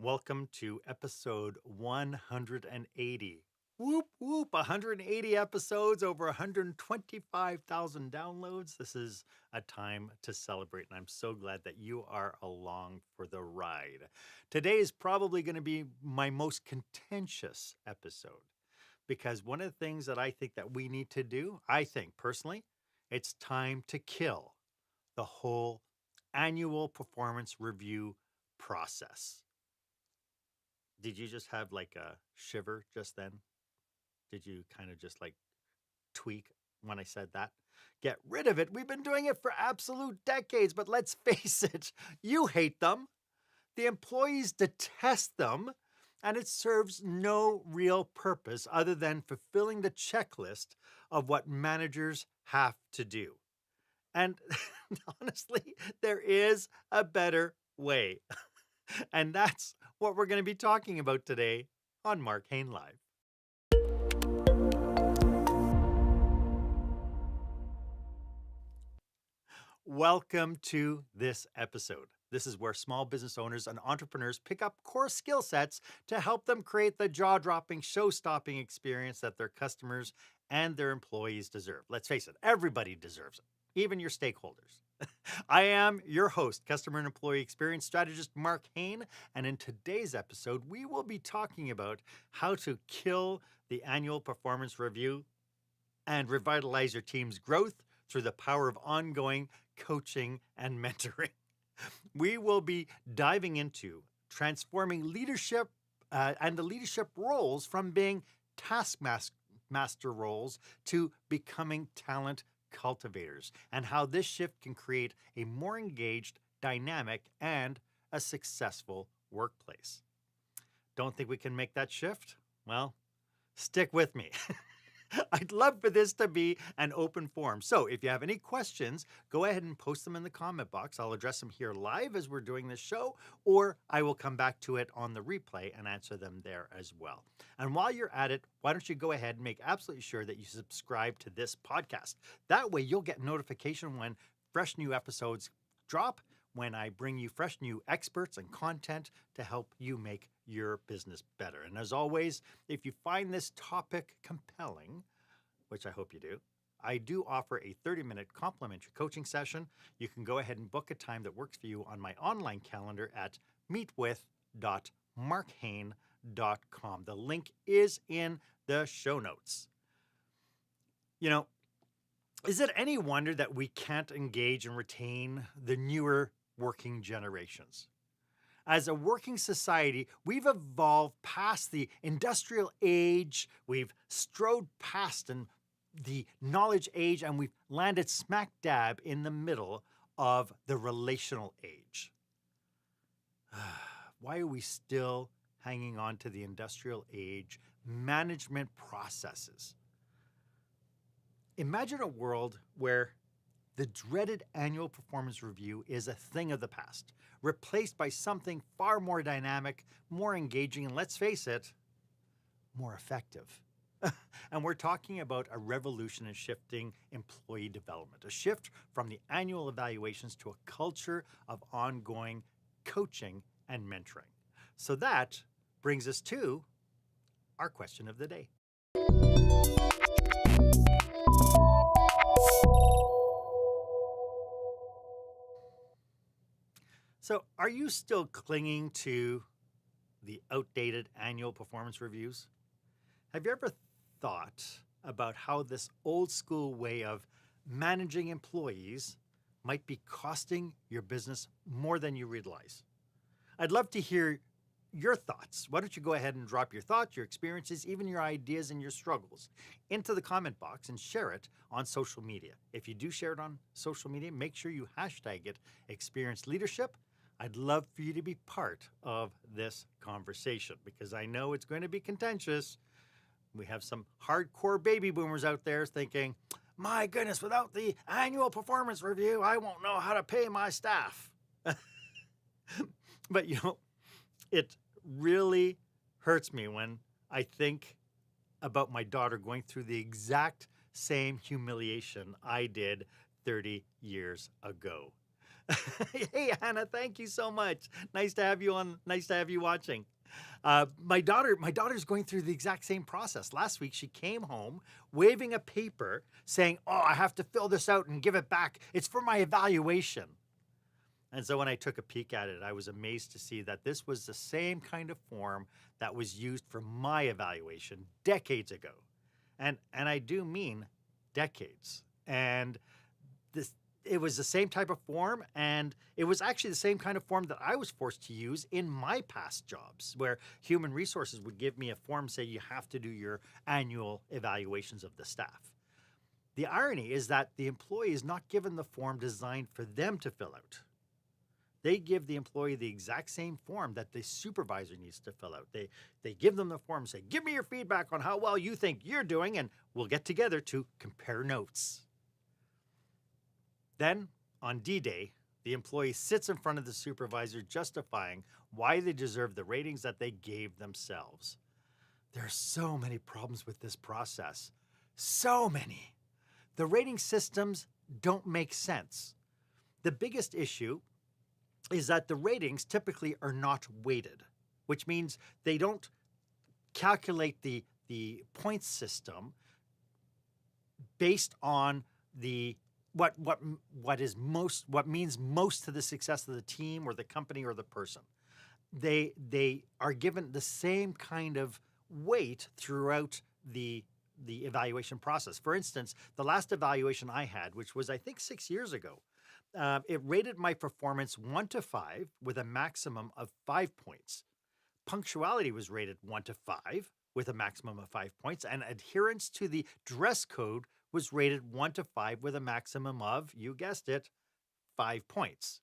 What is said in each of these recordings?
Welcome to episode 180. Whoop, whoop, 180 episodes, over 125,000 downloads. This is a time to celebrate, and I'm so glad that you are along for the ride. Today is probably going to be my most contentious episode because one of the things that I think that we need to do, I think personally, it's time to kill the whole annual performance review process. Did you just have like a shiver just then? Did you kind of just like tweak when I said that? Get rid of it. We've been doing it for absolute decades, but let's face it, you hate them. The employees detest them, and it serves no real purpose other than fulfilling the checklist of what managers have to do. And honestly, there is a better way. And that's what we're going to be talking about today on Marc Haine Live. Welcome to this episode. This is where small business owners and entrepreneurs pick up core skill sets to help them create the jaw-dropping, show-stopping experience that their customers and their employees deserve. Let's face it, everybody deserves it, even your stakeholders. I am your host, customer and employee experience strategist Marc Haine, and in today's episode, we will be talking about how to kill the annual performance review and revitalize your team's growth through the power of ongoing coaching and mentoring. We will be diving into transforming leadership and the leadership roles from being taskmaster roles to becoming talent cultivators, and how this shift can create a more engaged, dynamic, and a successful workplace. Don't think we can make that shift? Well, stick with me. I'd love for this to be an open forum. So if you have any questions, go ahead and post them in the comment box. I'll address them here live as we're doing this show, or I will come back to it on the replay and answer them there as well. And while you're at it, why don't you go ahead and make absolutely sure that you subscribe to this podcast. That way you'll get notification when fresh new episodes drop, when I bring you fresh new experts and content to help you make your business better. And as always, if you find this topic compelling, which I hope you do, I do offer a 30-minute complimentary coaching session. You can go ahead and book a time that works for you on my online calendar at meetwith.marchaine.com. The link is in the show notes. You know, is it any wonder that we can't engage and retain the newer working generations? As a working society, we've evolved past the industrial age, we've strode past the knowledge age, and we've landed smack dab in the middle of the relational age. Why are we still hanging on to the industrial age management processes? Imagine a world where the dreaded annual performance review is a thing of the past, replaced by something far more dynamic, more engaging, and let's face it, more effective. And we're talking about a revolution in shifting employee development, a shift from the annual evaluations to a culture of ongoing coaching and mentoring. So that brings us to our question of the day. So, are you still clinging to the outdated annual performance reviews? Have you ever thought about how this old school way of managing employees might be costing your business more than you realize? I'd love to hear your thoughts. Why don't you go ahead and drop your thoughts, your experiences, even your ideas and your struggles into the comment box and share it on social media. If you do share it on social media, make sure you hashtag it Experience Leadership. I'd love for you to be part of this conversation because I know it's going to be contentious. We have some hardcore baby boomers out there thinking, my goodness, without the annual performance review, I won't know how to pay my staff. But, it really hurts me when I think about my daughter going through the exact same humiliation I did 30 years ago. Hey, Hannah, thank you so much. Nice to have you on. Nice to have you watching. My daughter's going through the exact same process. Last week, she came home waving a paper saying, "Oh, I have to fill this out and give it back. It's for my evaluation." And so when I took a peek at it, I was amazed to see that this was the same kind of form that was used for my evaluation decades ago. And I do mean decades. And this it was the same type of form, and it was actually the same kind of form that I was forced to use in my past jobs, where human resources would give me a form, say you have to do your annual evaluations of the staff. The irony is that the employee is not given the form designed for them to fill out. They give the employee the exact same form that the supervisor needs to fill out. They give them the form and say, "Give me your feedback on how well you think you're doing, and we'll get together to compare notes." Then, on D Day, the employee sits in front of the supervisor justifying why they deserve the ratings that they gave themselves. There are so many problems with this process. So many. The rating systems don't make sense. The biggest issue is that the ratings typically are not weighted, which means they don't calculate the points system based on the what means most to the success of the team or the company or the person. They are given the same kind of weight throughout the evaluation process. For instance, the last evaluation I had, which was I think 6 years ago, it rated my performance 1 to 5 with a maximum of 5 points. Punctuality was rated 1 to 5 with a maximum of 5 points, and adherence to the dress code was rated 1 to 5 with a maximum of, you guessed it, 5 points.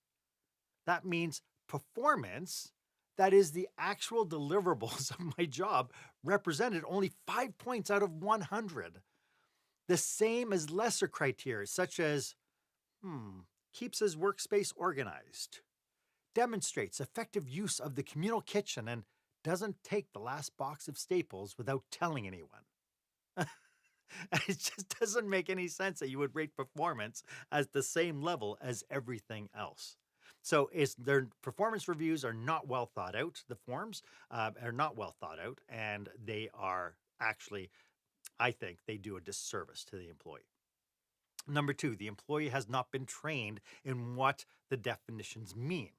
That means performance, that is the actual deliverables of my job, represented only 5 points out of 100. The same as lesser criteria, such as, keeps his workspace organized, demonstrates effective use of the communal kitchen, and doesn't take the last box of staples without telling anyone. It just doesn't make any sense that you would rate performance as the same level as everything else. So their performance reviews are not well thought out. The forms are not well thought out, and they are actually, I think, they do a disservice to the employee. Number two, the employee has not been trained in what the definitions mean.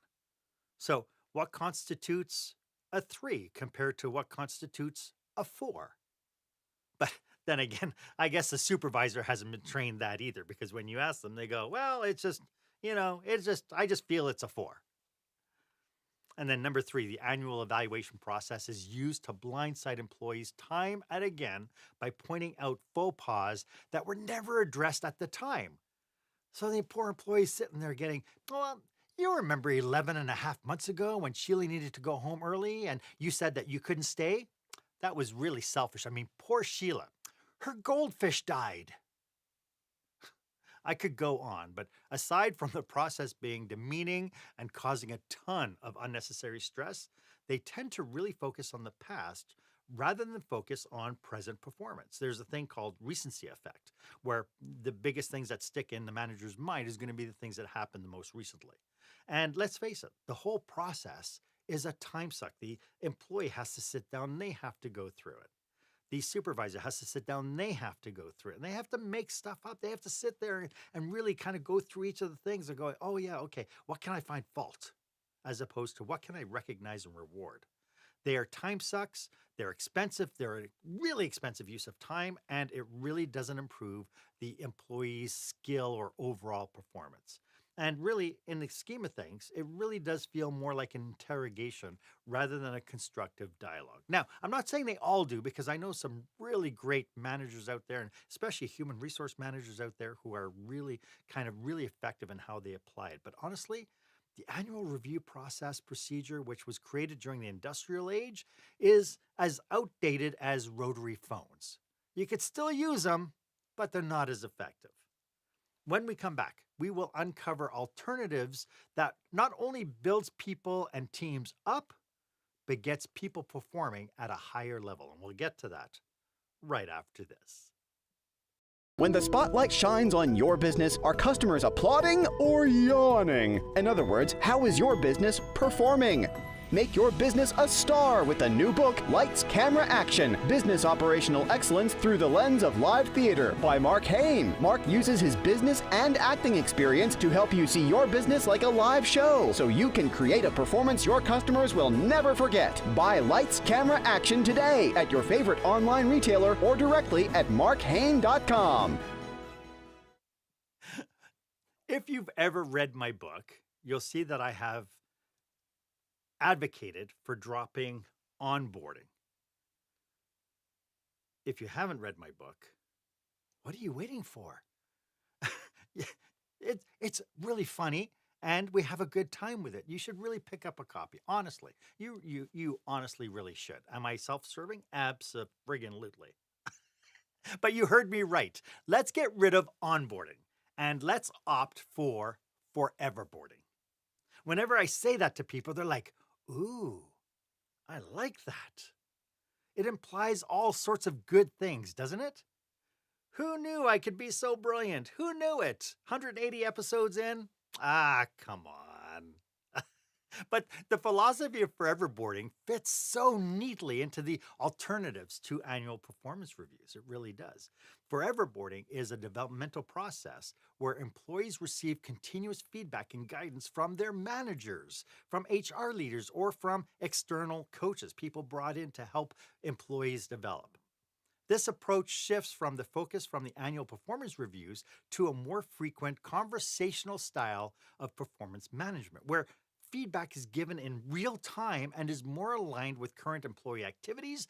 So, what constitutes a 3 compared to what constitutes a 4? But then again, I guess the supervisor hasn't been trained that either, because when you ask them, they go, "Well, it's just, I just feel it's a 4." And then number three, the annual evaluation process is used to blindside employees time and again by pointing out faux pas that were never addressed at the time. So the poor employees sitting there getting, "Well, you remember 11 and a half months ago when Sheila needed to go home early and you said that you couldn't stay? That was really selfish. I mean, poor Sheila. Her goldfish died." I could go on, but aside from the process being demeaning and causing a ton of unnecessary stress, they tend to really focus on the past rather than focus on present performance. There's a thing called recency effect, where the biggest things that stick in the manager's mind is going to be the things that happened the most recently. And let's face it, the whole process is a time suck. The employee has to sit down and they have to go through it. The supervisor has to sit down and they have to go through it and they have to make stuff up. They have to sit there and really kind of go through each of the things and go, "Oh, yeah, okay, what can I find fault?" As opposed to what can I recognize and reward? They are time sucks, they're expensive, they're a really expensive use of time, and it really doesn't improve the employee's skill or overall performance. And really, in the scheme of things, it really does feel more like an interrogation rather than a constructive dialogue. Now, I'm not saying they all do, because I know some really great managers out there, and especially human resource managers out there who are really really effective in how they apply it. But honestly, the annual review process procedure, which was created during the industrial age, is as outdated as rotary phones. You could still use them, but they're not as effective. When we come back, we will uncover alternatives that not only builds people and teams up, but gets people performing at a higher level. And we'll get to that right after this. When the spotlight shines on your business, are customers applauding or yawning? In other words, how is your business performing? Make your business a star with the new book, Lights, Camera, Action, Business Operational Excellence Through the Lens of Live Theater by Marc Haine. Marc uses his business and acting experience to help you see your business like a live show, so you can create a performance your customers will never forget. Buy Lights, Camera, Action today at your favorite online retailer or directly at marchaine.com. If you've ever read my book, you'll see that I have advocated for dropping onboarding. If you haven't read my book, what are you waiting for? It's really funny, and we have a good time with it. You should really pick up a copy. Honestly, you honestly really should. Am I self-serving? Abso-friggin-lutely. But you heard me right. Let's get rid of onboarding, and let's opt for forever boarding. Whenever I say that to people, they're like, ooh, I like that. It implies all sorts of good things, doesn't it? Who knew I could be so brilliant? Who knew it? 180 episodes in? Ah, come on. But the philosophy of forever boarding fits so neatly into the alternatives to annual performance reviews. It really does. Forever boarding is a developmental process where employees receive continuous feedback and guidance from their managers, from HR leaders, or from external coaches, people brought in to help employees develop. This approach shifts from the focus from the annual performance reviews to a more frequent conversational style of performance management, where feedback is given in real time and is more aligned with current employee activities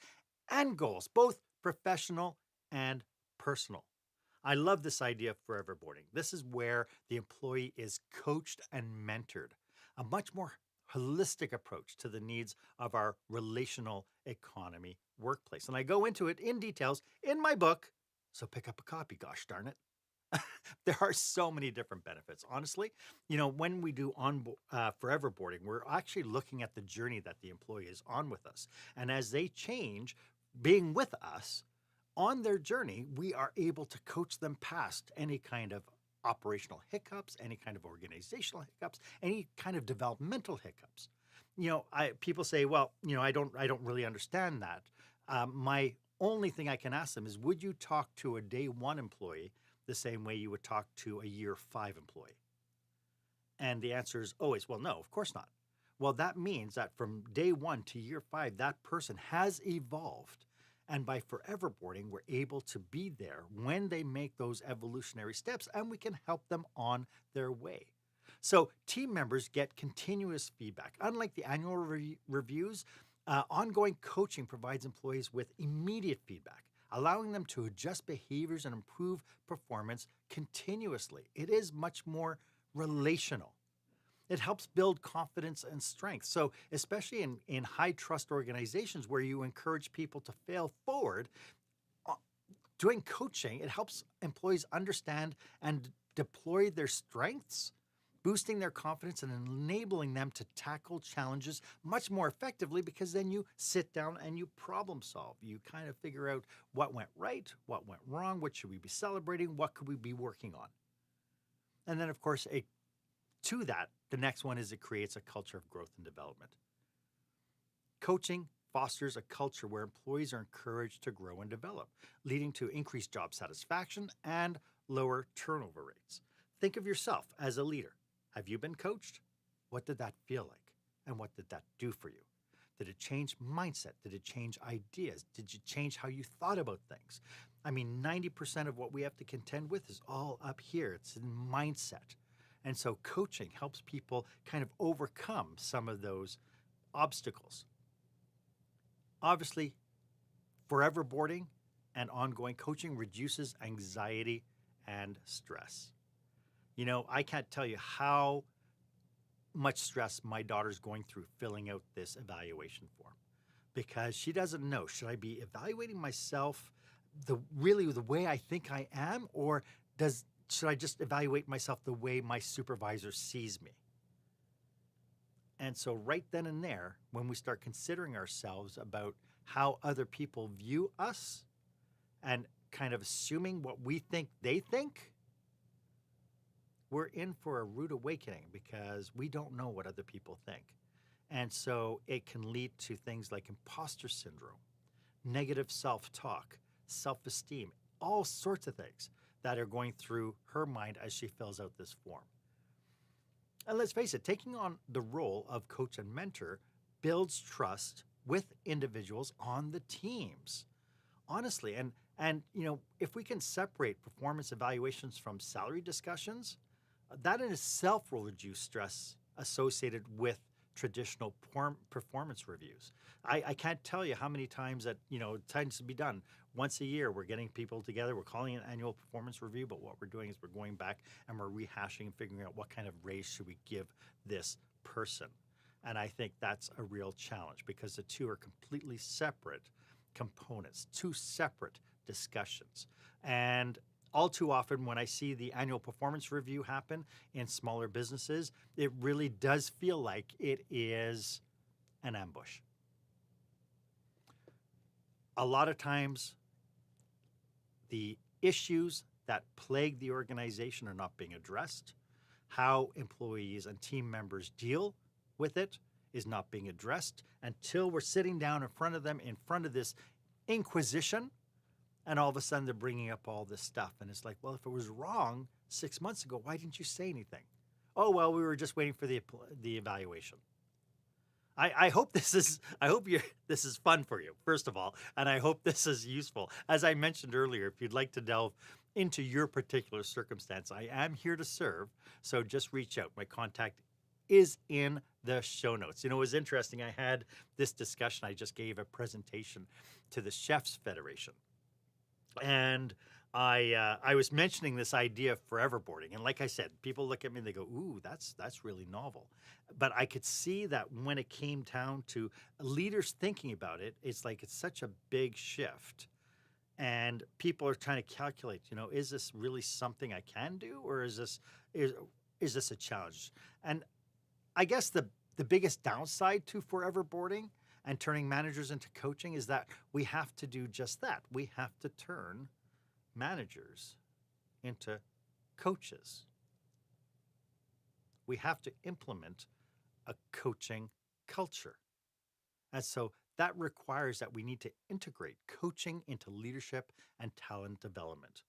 and goals, both professional and personal. I love this idea of forever boarding. This is where the employee is coached and mentored, a much more holistic approach to the needs of our relational economy workplace. And I go into it in details in my book, so pick up a copy, gosh darn it. There are so many different benefits. Honestly, when we do forever boarding, we're actually looking at the journey that the employee is on with us. And as they change being with us on their journey, we are able to coach them past any kind of operational hiccups, any kind of organizational hiccups, any kind of developmental hiccups. People say, well, I don't really understand that. My only thing I can ask them is, would you talk to a day one employee the same way you would talk to a year 5 employee? And the answer is always, well, no, of course not. Well, that means that from day 1 to year 5, that person has evolved. And by forever boarding, we're able to be there when they make those evolutionary steps, and we can help them on their way. So team members get continuous feedback. Unlike the annual reviews, ongoing coaching provides employees with immediate feedback, allowing them to adjust behaviors and improve performance continuously. It is much more relational. It helps build confidence and strength. So especially in high-trust organizations where you encourage people to fail forward, doing coaching, it helps employees understand and deploy their strengths, boosting their confidence and enabling them to tackle challenges much more effectively, because then you sit down and you problem solve. You kind of figure out what went right, what went wrong, what should we be celebrating, what could we be working on. And then, of course, to that, the next one is it creates a culture of growth and development. Coaching fosters a culture where employees are encouraged to grow and develop, leading to increased job satisfaction and lower turnover rates. Think of yourself as a leader. Have you been coached? What did that feel like? And what did that do for you? Did it change mindset? Did it change ideas? Did you change how you thought about things? 90% of what we have to contend with is all up here. It's in mindset. And so coaching helps people kind of overcome some of those obstacles. Obviously, forever boarding and ongoing coaching reduces anxiety and stress. I can't tell you how much stress my daughter's going through filling out this evaluation form, because she doesn't know, should I be evaluating myself the way I think I am, or should I just evaluate myself the way my supervisor sees me? And so right then and there, when we start considering ourselves about how other people view us and kind of assuming what we think they think, we're in for a rude awakening because we don't know what other people think. And so it can lead to things like imposter syndrome, negative self talk, self esteem, all sorts of things that are going through her mind as she fills out this form. And let's face it, taking on the role of coach and mentor builds trust with individuals on the teams. Honestly, and if we can separate performance evaluations from salary discussions, that in itself will reduce stress associated with traditional performance reviews. I can't tell you how many times that, it tends to be done once a year. We're getting people together, we're calling it an annual performance review, but what we're doing is we're going back and we're rehashing and figuring out what kind of raise should we give this person. And I think that's a real challenge because the two are completely separate components, two separate discussions. And all too often, when I see the annual performance review happen in smaller businesses, it really does feel like it is an ambush. A lot of times, the issues that plague the organization are not being addressed. How employees and team members deal with it is not being addressed until we're sitting down in front of them, in front of this inquisition, and all of a sudden they're bringing up all this stuff. And it's like, well, if it was wrong 6 months ago, why didn't you say anything? Oh, well, we were just waiting for the evaluation. I hope this is fun for you, first of all, and I hope this is useful. As I mentioned earlier, if you'd like to delve into your particular circumstance, I am here to serve. So just reach out. My contact is in the show notes. It was interesting. I had this discussion. I just gave a presentation to the Chefs Federation. And I was mentioning this idea of forever boarding. And like I said, people look at me and they go, ooh, that's really novel. But I could see that when it came down to leaders thinking about it, it's like it's such a big shift. And people are trying to calculate, is this really something I can do? Or is this a challenge? And I guess the biggest downside to forever boarding and turning managers into coaching is that we have to do just that. We have to turn managers into coaches. We have to implement a coaching culture. And so that requires that we need to integrate coaching into leadership and talent development.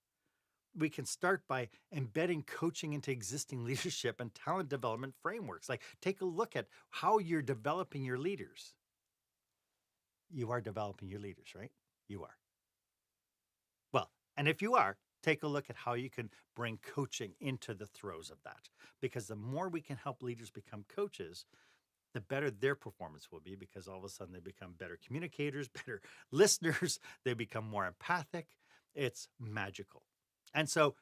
We can start by embedding coaching into existing leadership and talent development frameworks. Like, take a look at how you're developing your leaders. You are developing your leaders, right? You are. Well, and if you are, take a look at how you can bring coaching into the throes of that. Because the more we can help leaders become coaches, the better their performance will be, because all of a sudden they become better communicators, better listeners, they become more empathic. It's magical. And so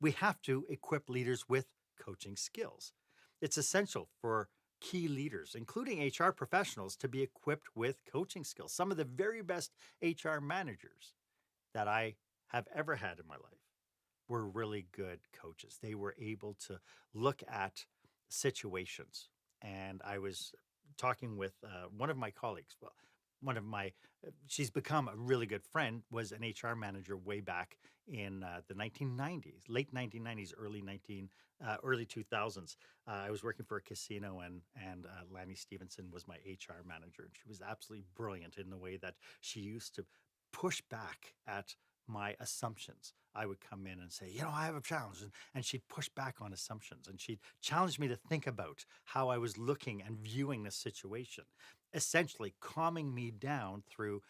we have to equip leaders with coaching skills. It's essential for key leaders, including HR professionals, to be equipped with coaching skills. Some of the very best HR managers that I have ever had in my life were really good coaches. They were able to look at situations. And I was talking with one of my colleagues. Well, she's become a really good friend, was an HR manager way back in the 1990s, late 1990s, early 2000s. I was working for a casino, and Lanny Stevenson was my HR manager. And she was absolutely brilliant in the way that she used to push back at my assumptions. I would come in and say, I have a challenge. And she'd push back on assumptions, and she'd challenge me to think about how I was looking and viewing the situation, essentially calming me down through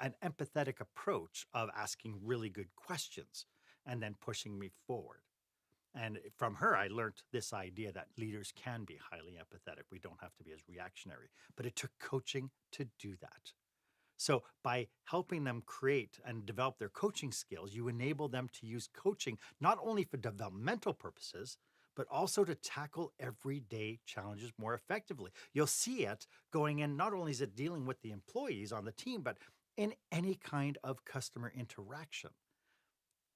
an empathetic approach of asking really good questions and then pushing me forward. And from her, I learned this idea that leaders can be highly empathetic. We don't have to be as reactionary, but it took coaching to do that. So by helping them create and develop their coaching skills, you enable them to use coaching not only for developmental purposes, but also to tackle everyday challenges more effectively. You'll see it going in, not only is it dealing with the employees on the team, but in any kind of customer interaction.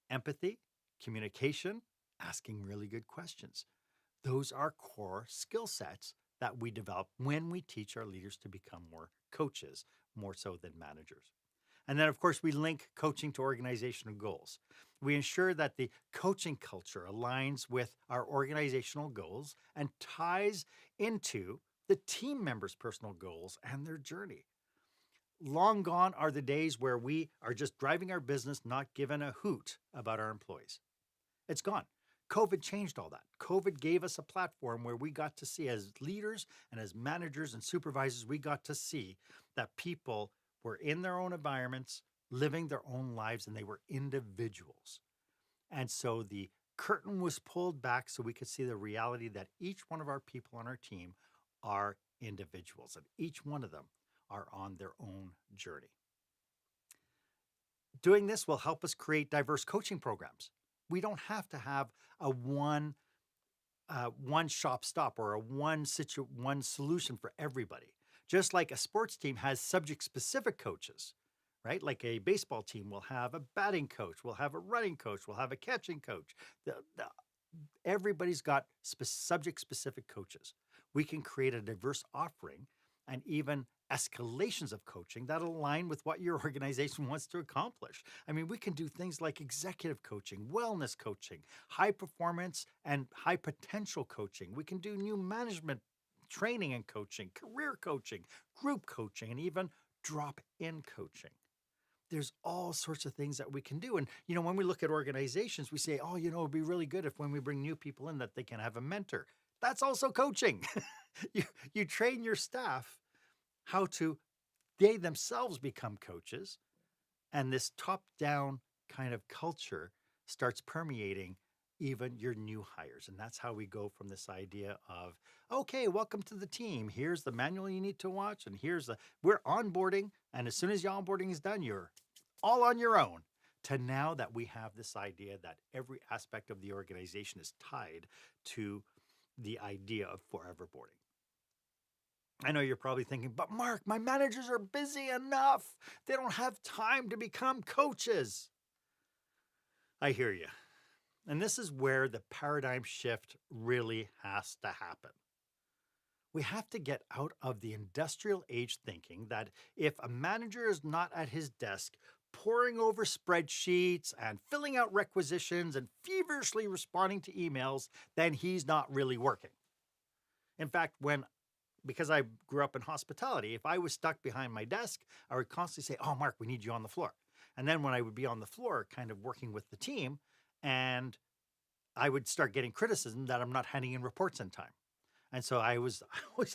Empathy, communication, asking really good questions. Those are core skill sets that we develop when we teach our leaders to become more coaches, more so than managers. And then, of course, we link coaching to organizational goals. We ensure that the coaching culture aligns with our organizational goals and ties into the team members' personal goals and their journey. Long gone are the days where we are just driving our business, not giving a hoot about our employees. It's gone. COVID changed all that. COVID gave us a platform where we got to see, as leaders and as managers and supervisors, we got to see that people were in their own environments, living their own lives, and they were individuals. And so the curtain was pulled back so we could see the reality that each one of our people on our team are individuals, and each one of them are on their own journey. Doing this will help us create diverse coaching programs. We don't have to have a one shop stop or a one solution for everybody. Just like a sports team has subject specific coaches, right? Like a baseball team will have a batting coach, will have a running coach, will have a catching coach. Everybody's got subject specific coaches. We can create a diverse offering and even escalations of coaching that align with what your organization wants to accomplish. I mean, we can do things like executive coaching, wellness coaching, high performance and high potential coaching. We can do new management training and coaching, career coaching, group coaching, and even drop-in coaching. There's all sorts of things that we can do. And, when we look at organizations, we say, oh, it'd be really good if when we bring new people in that they can have a mentor. That's also coaching. You train your staff how to they themselves become coaches, and this top-down kind of culture starts permeating even your new hires. And that's how we go from this idea of, okay, welcome to the team. Here's the manual you need to watch, and we're onboarding, and as soon as your onboarding is done, you're all on your own, to now that we have this idea that every aspect of the organization is tied to the idea of forever boarding. I know you're probably thinking, but Mark, my managers are busy enough. They don't have time to become coaches. I hear you. And this is where the paradigm shift really has to happen. We have to get out of the industrial age thinking that if a manager is not at his desk poring over spreadsheets and filling out requisitions and feverishly responding to emails, then he's not really working. In fact, because I grew up in hospitality, if I was stuck behind my desk, I would constantly say, oh, Mark, we need you on the floor. And then when I would be on the floor, kind of working with the team, and I would start getting criticism that I'm not handing in reports in time. And so I always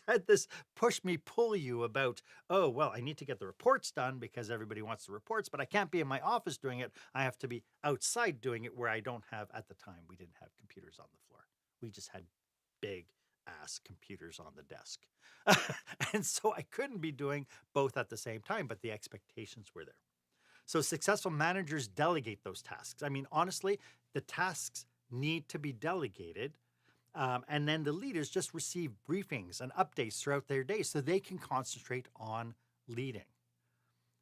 had this push me, pull you about, oh, well, I need to get the reports done because everybody wants the reports, but I can't be in my office doing it. I have to be outside doing it, where I don't have, at the time, we didn't have computers on the floor. We just had big ass computers on the desk. And so I couldn't be doing both at the same time, but the expectations were there. So successful managers delegate those tasks. I mean, honestly, the tasks need to be delegated. And then the leaders just receive briefings and updates throughout their day so they can concentrate on leading.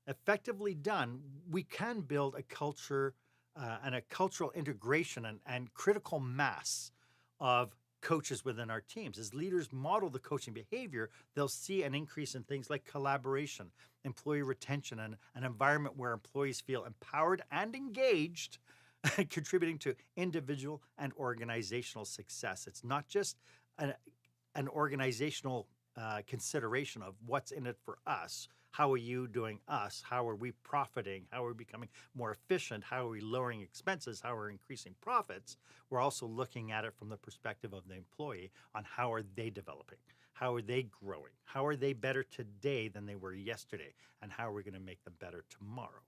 Effectively done, we can build a culture and a cultural integration and critical mass of coaches within our teams. As leaders model the coaching behavior, they'll see an increase in things like collaboration, employee retention, and an environment where employees feel empowered and engaged, contributing to individual and organizational success. It's not just an organizational consideration of what's in it for us. How are you doing us? How are we profiting? How are we becoming more efficient? How are we lowering expenses? How are we increasing profits? We're also looking at it from the perspective of the employee on how are they developing? How are they growing? How are they better today than they were yesterday? And how are we going to make them better tomorrow?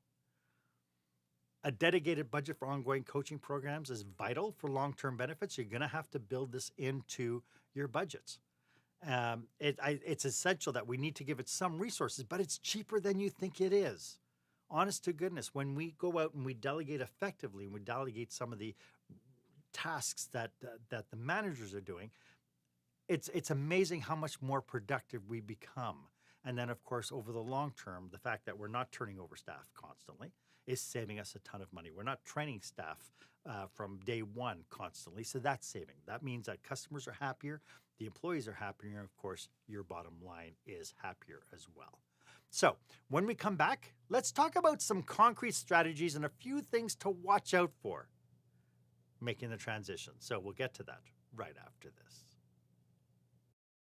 A dedicated budget for ongoing coaching programs is vital for long-term benefits. You're going to have to build this into your budgets. It's essential that we need to give it some resources, but it's cheaper than you think it is. Honest to goodness, when we go out and we delegate effectively, and we delegate some of the tasks that the managers are doing, it's amazing how much more productive we become. And then, of course, over the long term, the fact that we're not turning over staff constantly is saving us a ton of money. We're not training staff from day one constantly, so that's saving. That means that customers are happier, the employees are happier, and of course, your bottom line is happier as well. So, when we come back, let's talk about some concrete strategies and a few things to watch out for making the transition. So, we'll get to that right after this.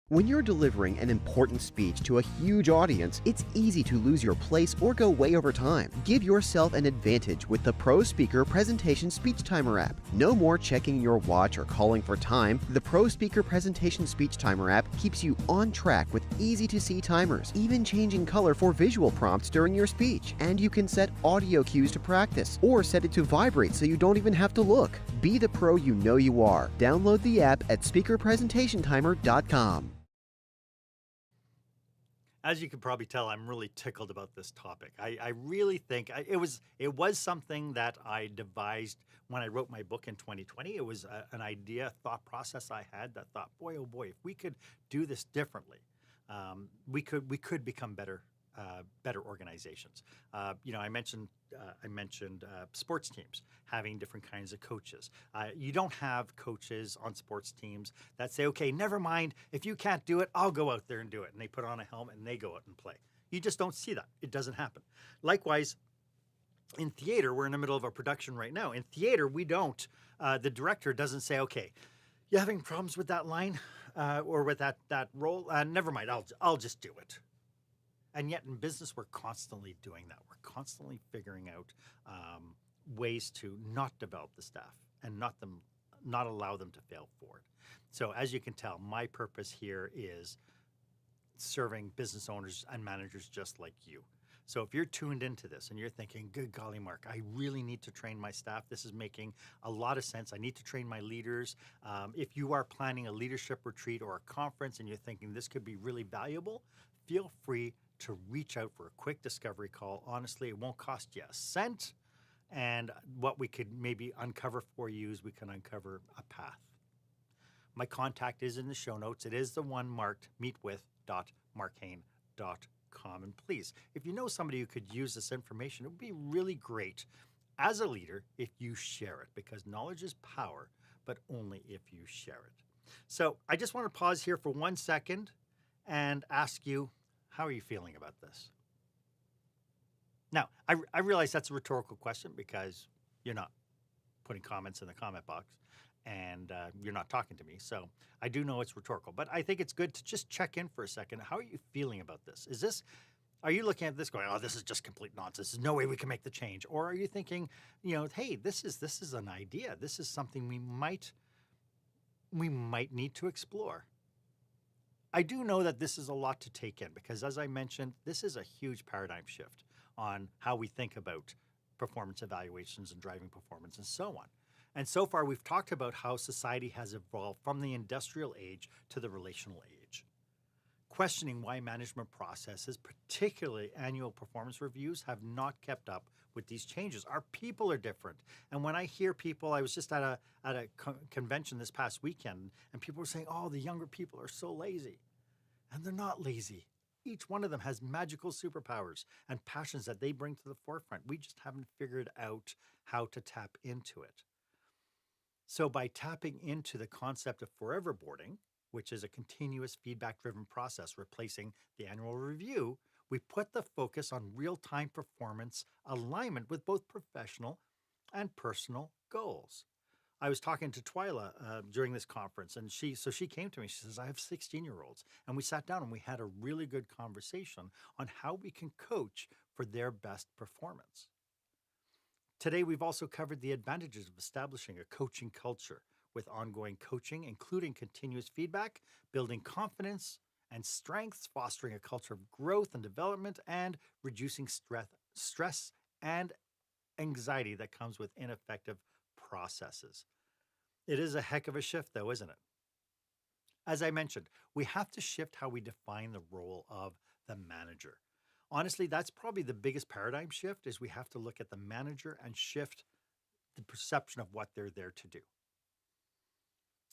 When you're delivering an important speech to a huge audience, it's easy to lose your place or go way over time. Give yourself an advantage with the Pro Speaker Presentation Speech Timer app. No more checking your watch or calling for time. The Pro Speaker Presentation Speech Timer app keeps you on track with easy-to-see timers, even changing color for visual prompts during your speech. And you can set audio cues to practice, or set it to vibrate so you don't even have to look. Be the pro you know you are. Download the app at speakerpresentationtimer.com. As you can probably tell, I'm really tickled about this topic. I really think it was something that I devised when I wrote my book in 2020. It was an idea, thought process I had that thought, boy, oh boy, if we could do this differently, we could become better organizations. I mentioned sports teams having different kinds of coaches. You don't have coaches on sports teams that say, okay, never mind, if you can't do it, I'll go out there and do it. And they put on a helmet and they go out and play. You just don't see that. It doesn't happen. Likewise, in theater, we're in the middle of a production right now. In theater, we don't, the director doesn't say, okay, you having problems with that line or with that role? Never mind, I'll just do it. And yet in business, we're constantly doing that. We're constantly figuring out ways to not develop the staff and not allow them to fail forward. So as you can tell, my purpose here is serving business owners and managers just like you. So if you're tuned into this and you're thinking, good golly, Mark, I really need to train my staff. This is making a lot of sense. I need to train my leaders. If you are planning a leadership retreat or a conference and you're thinking this could be really valuable, feel free to reach out for a quick discovery call. Honestly, it won't cost you a cent. And what we could maybe uncover for you is we can uncover a path. My contact is in the show notes. It is the one marked meetwith.markhaine.com. And please, if you know somebody who could use this information, it would be really great as a leader if you share it, because knowledge is power, but only if you share it. So I just want to pause here for 1 second and ask you, how are you feeling about this? Now, I realize that's a rhetorical question because you're not putting comments in the comment box and you're not talking to me. So I do know it's rhetorical, but I think it's good to just check in for a second. How are you feeling about this? Are you looking at this going, oh, this is just complete nonsense. There's no way we can make the change. Or are you thinking, hey, this is an idea. This is something we might need to explore. I do know that this is a lot to take in because, as I mentioned, this is a huge paradigm shift on how we think about performance evaluations and driving performance and so on. And so far, we've talked about how society has evolved from the industrial age to the relational age. Questioning why management processes, particularly annual performance reviews, have not kept up with these changes. Our people are different. And when I hear people, I was just at a convention this past weekend, and people were saying, oh, the younger people are so lazy. And they're not lazy. Each one of them has magical superpowers and passions that they bring to the forefront. We just haven't figured out how to tap into it. So by tapping into the concept of forever boarding, which is a continuous feedback-driven process replacing the annual review, we put the focus on real-time performance alignment with both professional and personal goals. I was talking to Twyla during this conference, and she came to me. She says, I have 16-year-olds. And we sat down and we had a really good conversation on how we can coach for their best performance. Today, we've also covered the advantages of establishing a coaching culture with ongoing coaching, including continuous feedback, building confidence and strengths, fostering a culture of growth and development, and reducing stress and anxiety that comes with ineffective processes. It is a heck of a shift, though, isn't it? As I mentioned, we have to shift how we define the role of the manager. Honestly, that's probably the biggest paradigm shift, is we have to look at the manager and shift the perception of what they're there to do.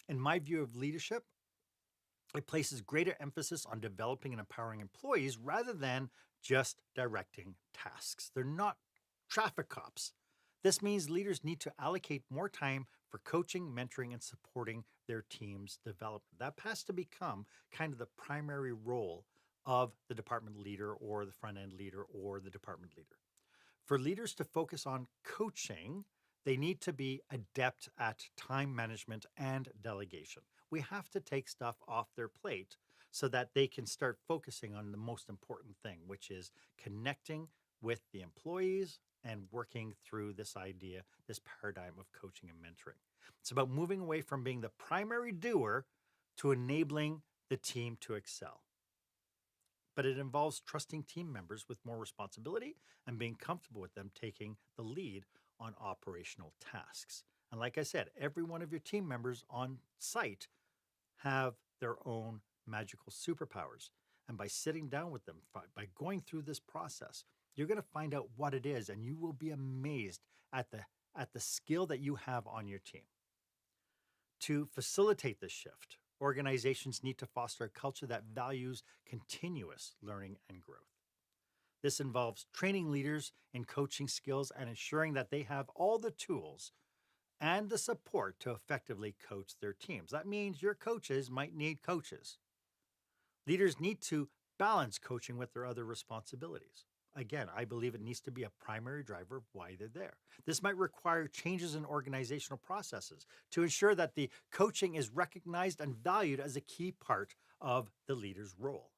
In my view of leadership, it places greater emphasis on developing and empowering employees rather than just directing tasks. They're not traffic cops. This means leaders need to allocate more time for coaching, mentoring, and supporting their team's development. That has to become kind of the primary role of the department leader or the front end leader or the department leader. For leaders to focus on coaching, they need to be adept at time management and delegation. We have to take stuff off their plate so that they can start focusing on the most important thing, which is connecting with the employees and working through this idea, this paradigm of coaching and mentoring. It's about moving away from being the primary doer to enabling the team to excel. But it involves trusting team members with more responsibility and being comfortable with them taking the lead on operational tasks. And like I said, every one of your team members on site have their own magical superpowers. And by sitting down with them, by going through this process, you're going to find out what it is, and you will be amazed at the skill that you have on your team. To facilitate this shift, organizations need to foster a culture that values continuous learning and growth. This involves training leaders in coaching skills and ensuring that they have all the tools and the support to effectively coach their teams. That means your coaches might need coaches. Leaders need to balance coaching with their other responsibilities. Again, I believe it needs to be a primary driver of why they're there. This might require changes in organizational processes to ensure that the coaching is recognized and valued as a key part of the leader's role.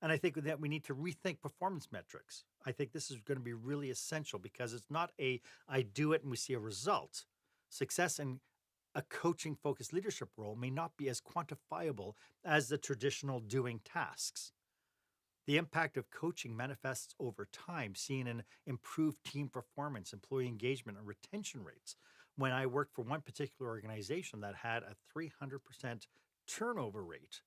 And I think that we need to rethink performance metrics. I think this is going to be really essential because it's not I do it and we see a result. Success in a coaching-focused leadership role may not be as quantifiable as the traditional doing tasks. The impact of coaching manifests over time, seen in improved team performance, employee engagement, and retention rates. When I worked for one particular organization that had a 300% turnover rate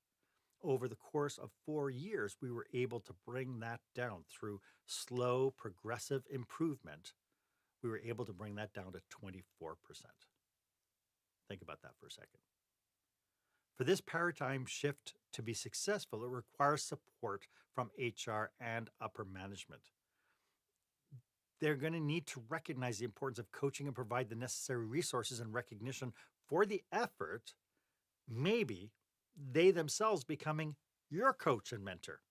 over the course of 4 years, we were able to bring that down through slow, progressive improvement. We were able to bring that down to 24%. Think about that for a second. For this paradigm shift to be successful, it requires support from HR and upper management. They're going to need to recognize the importance of coaching and provide the necessary resources and recognition for the effort, maybe they themselves becoming your coach and mentor.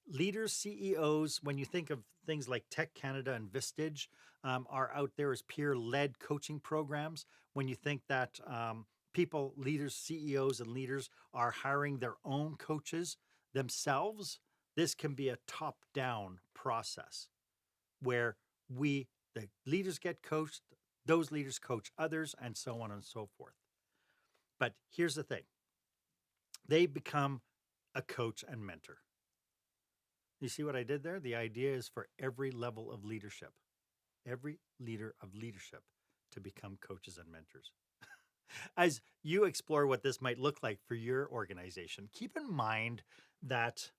Leaders, CEOs, when you think of things like Tech Canada and Vistage, are out there as peer-led coaching programs. When you think that people, leaders, CEOs, and leaders are hiring their own coaches themselves, this can be a top-down process where the leaders get coached, those leaders coach others, and so on and so forth. But here's the thing. They become a coach and mentor. You see what I did there? The idea is for every level of leadership, every leader of leadership to become coaches and mentors. As you explore what this might look like for your organization, keep in mind that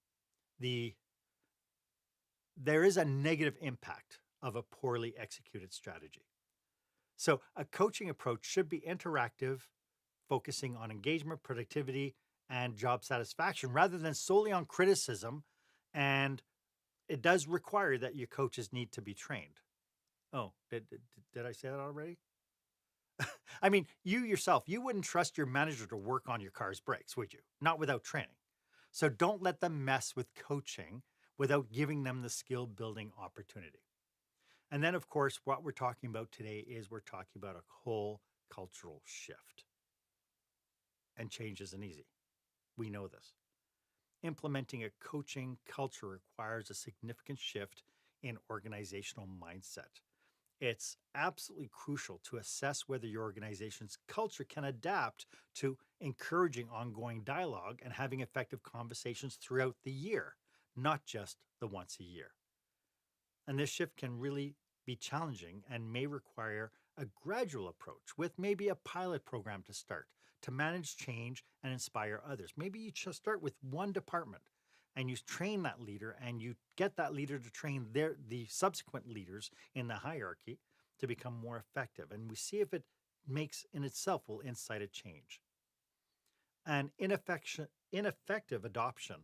there is a negative impact of a poorly executed strategy. So a coaching approach should be interactive, focusing on engagement, productivity, and job satisfaction rather than solely on criticism. And it does require that your coaches need to be trained. Oh, did I say that already? I mean, you yourself, you wouldn't trust your manager to work on your car's brakes, would you? Not without training. So don't let them mess with coaching without giving them the skill building opportunity. And then, of course, what we're talking about today is we're talking about a whole cultural shift. And change isn't easy. We know this. Implementing a coaching culture requires a significant shift in organizational mindset. It's absolutely crucial to assess whether your organization's culture can adapt to encouraging ongoing dialogue and having effective conversations throughout the year, not just the once a year. And this shift can really be challenging and may require a gradual approach with maybe a pilot program to start to manage change and inspire others. Maybe you just start with one department and you train that leader and you get that leader to train the subsequent leaders in the hierarchy to become more effective. And we see if it makes in itself will incite a change. And ineffective adoption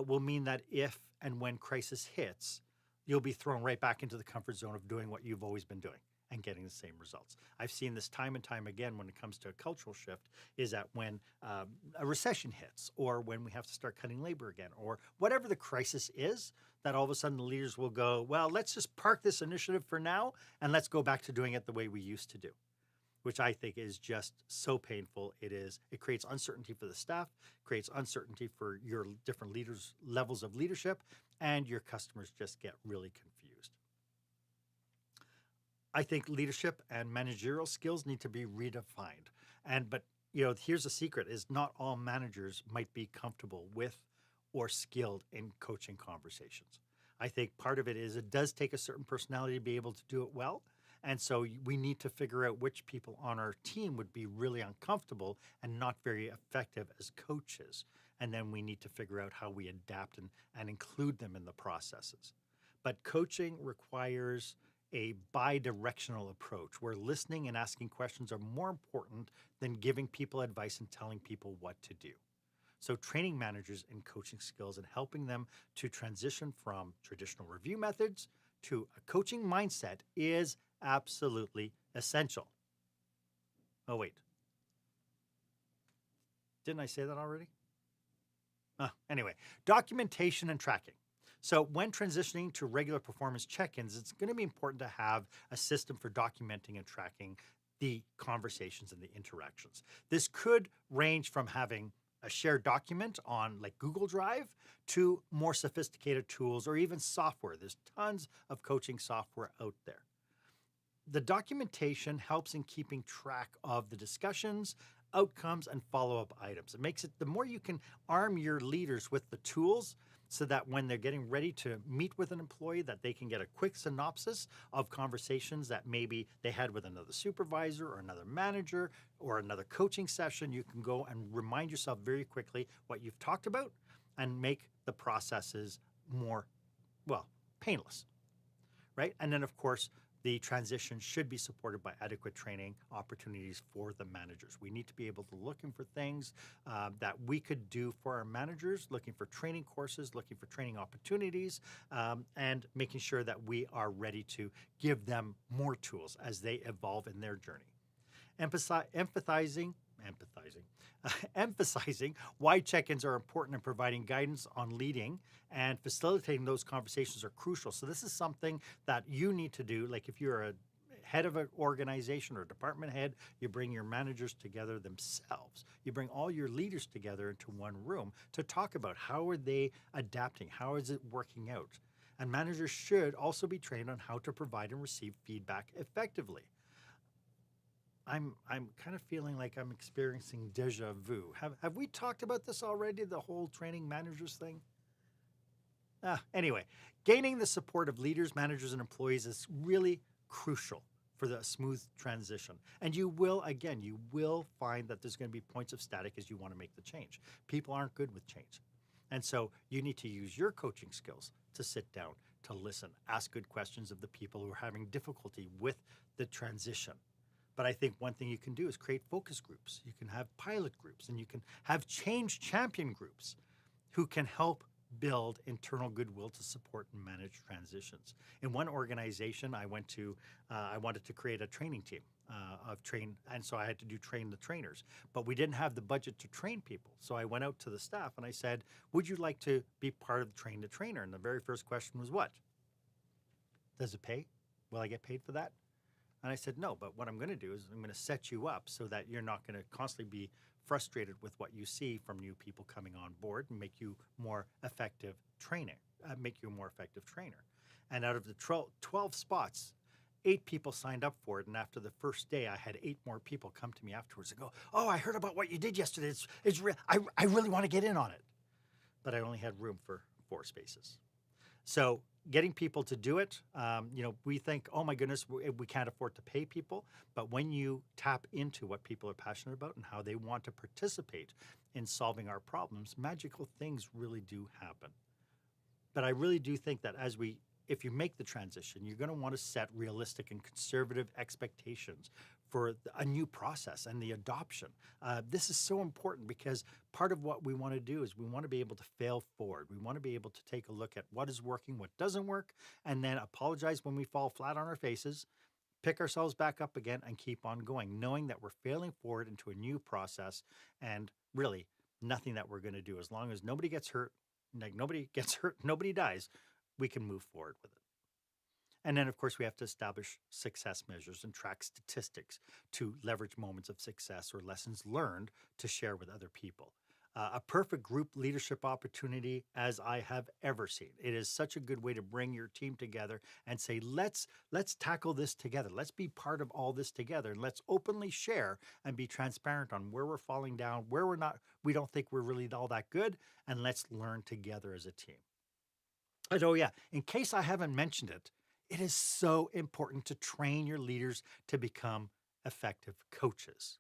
will mean that if and when crisis hits, you'll be thrown right back into the comfort zone of doing what you've always been doing. and getting the same results. I've seen this time and time again when it comes to a cultural shift, is that when a recession hits, or when we have to start cutting labor again, or whatever the crisis is, that all of a sudden the leaders will go, well, let's just park this initiative for now and let's go back to doing it the way we used to do, which I think is just so painful. It creates uncertainty for the staff, creates uncertainty for your different leaders' levels of leadership, and your customers just get really confused. I think leadership and managerial skills need to be redefined. But here's a secret: is not all managers might be comfortable with or skilled in coaching conversations. I think part of it is it does take a certain personality to be able to do it well. And so we need to figure out which people on our team would be really uncomfortable and not very effective as coaches. And then we need to figure out how we adapt and include them in the processes. But coaching requires a bi-directional approach where listening and asking questions are more important than giving people advice and telling people what to do. So training managers in coaching skills and helping them to transition from traditional review methods to a coaching mindset is absolutely essential. Oh, wait. Didn't I say that already? Anyway, documentation and tracking. So when transitioning to regular performance check-ins, it's going to be important to have a system for documenting and tracking the conversations and the interactions. This could range from having a shared document on like Google Drive to more sophisticated tools or even software. There's tons of coaching software out there. The documentation helps in keeping track of the discussions, outcomes, and follow-up items. It makes it, the more you can arm your leaders with the tools so that when they're getting ready to meet with an employee, that they can get a quick synopsis of conversations that maybe they had with another supervisor or another manager or another coaching session. You can go and remind yourself very quickly what you've talked about and make the processes more, painless, right? And then, of course, the transition should be supported by adequate training opportunities for the managers. We need to be able to looking for things that we could do for our managers, looking for training courses, looking for training opportunities, and making sure that we are ready to give them more tools as they evolve in their journey. Emphasizing why check-ins are important and providing guidance on leading and facilitating those conversations are crucial. So this is something that you need to do. Like if you're a head of an organization or department head, you bring your managers together themselves. You bring all your leaders together into one room to talk about how are they adapting, how is it working out. And managers should also be trained on how to provide and receive feedback effectively. I'm kind of feeling like I'm experiencing deja vu. Have we talked about this already, the whole training managers thing? Anyway, gaining the support of leaders, managers, and employees is really crucial for the smooth transition. And you will find that there's going to be points of static as you want to make the change. People aren't good with change. And so you need to use your coaching skills to sit down, to listen, ask good questions of the people who are having difficulty with the transition. But I think one thing you can do is create focus groups. You can have pilot groups, and you can have change champion groups who can help build internal goodwill to support and manage transitions. In one organization I went to, I wanted to create a training team and so I had to train the trainers. But we didn't have the budget to train people. So I went out to the staff and I said, would you like to be part of Train the Trainer? And the very first question was, what? Does it pay? Will I get paid for that? And I said, no, but what I'm going to do is I'm going to set you up so that you're not going to constantly be frustrated with what you see from new people coming on board and make you more effective trainer. And out of the 12 spots, 8 people signed up for it. And after the first day, I had 8 more people come to me afterwards and go, oh, I heard about what you did yesterday. I really want to get in on it. But I only had room for 4 spaces. So getting people to do it, we think, oh my goodness, we can't afford to pay people. But when you tap into what people are passionate about and how they want to participate in solving our problems, magical things really do happen. But I really do think that if you make the transition, you're going to want to set realistic and conservative expectations for a new process and the adoption. This is so important because part of what we want to do is we want to be able to fail forward. We want to be able to take a look at what is working, what doesn't work, and then apologize when we fall flat on our faces, pick ourselves back up again and keep on going, knowing that we're failing forward into a new process and really nothing that we're going to do. As long as nobody gets hurt, like nobody gets hurt, nobody dies, we can move forward with it. And then, of course, we have to establish success measures and track statistics to leverage moments of success or lessons learned to share with other people. A perfect group leadership opportunity as I have ever seen. It is such a good way to bring your team together and say, let's tackle this together. Let's be part of all this together, and let's openly share and be transparent on where we're falling down, where we don't think we're really all that good, and let's learn together as a team. And oh yeah, in case I haven't mentioned it, it is so important to train your leaders to become effective coaches.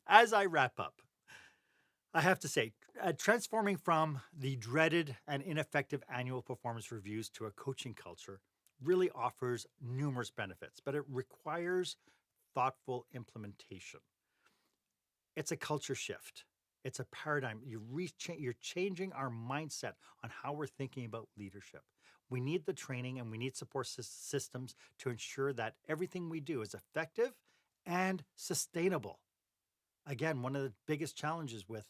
As I wrap up, I have to say, transforming from the dreaded and ineffective annual performance reviews to a coaching culture really offers numerous benefits, but it requires thoughtful implementation. It's a culture shift. It's a paradigm. You're changing our mindset on how we're thinking about leadership. We need the training and we need support systems to ensure that everything we do is effective and sustainable. Again, one of the biggest challenges with,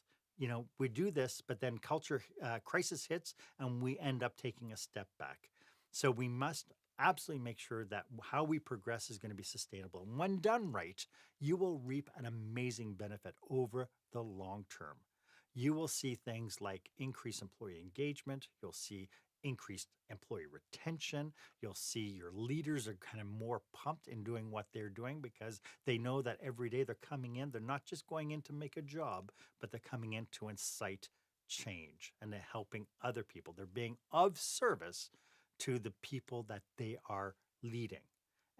we do this, but then culture crisis hits and we end up taking a step back. So we must absolutely make sure that how we progress is going to be sustainable. And when done right, you will reap an amazing benefit over the long term. You will see things like increased employee engagement. You'll see increased employee retention. You'll see your leaders are kind of more pumped in doing what they're doing because they know that every day they're coming in. They're not just going in to make a job, but they're coming in to incite change and they're helping other people. They're being of service to the people that they are leading.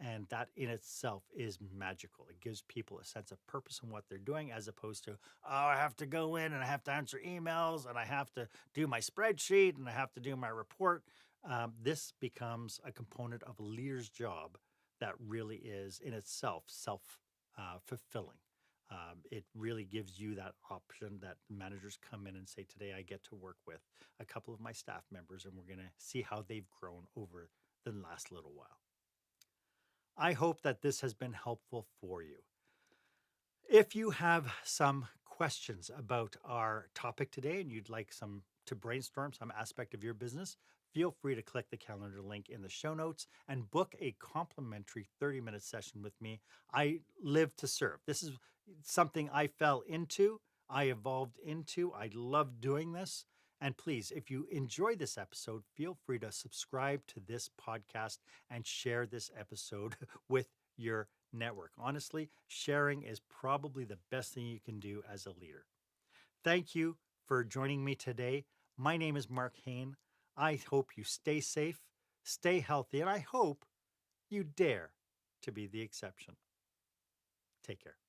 And that in itself is magical. It gives people a sense of purpose in what they're doing, as opposed to, oh, I have to go in and I have to answer emails and I have to do my spreadsheet and I have to do my report. This becomes a component of a leader's job that really is in itself self-fulfilling. It really gives you that option that managers come in and say, today I get to work with a couple of my staff members and we're going to see how they've grown over the last little while. I hope that this has been helpful for you. If you have some questions about our topic today and you'd like to brainstorm some aspect of your business, feel free to click the calendar link in the show notes and book a complimentary 30-minute session with me. I live to serve. This is something I fell into, I evolved into. I love doing this. And please, if you enjoy this episode, feel free to subscribe to this podcast and share this episode with your network. Honestly, sharing is probably the best thing you can do as a leader. Thank you for joining me today. My name is Marc Haine. I hope you stay safe, stay healthy, and I hope you dare to be the exception. Take care.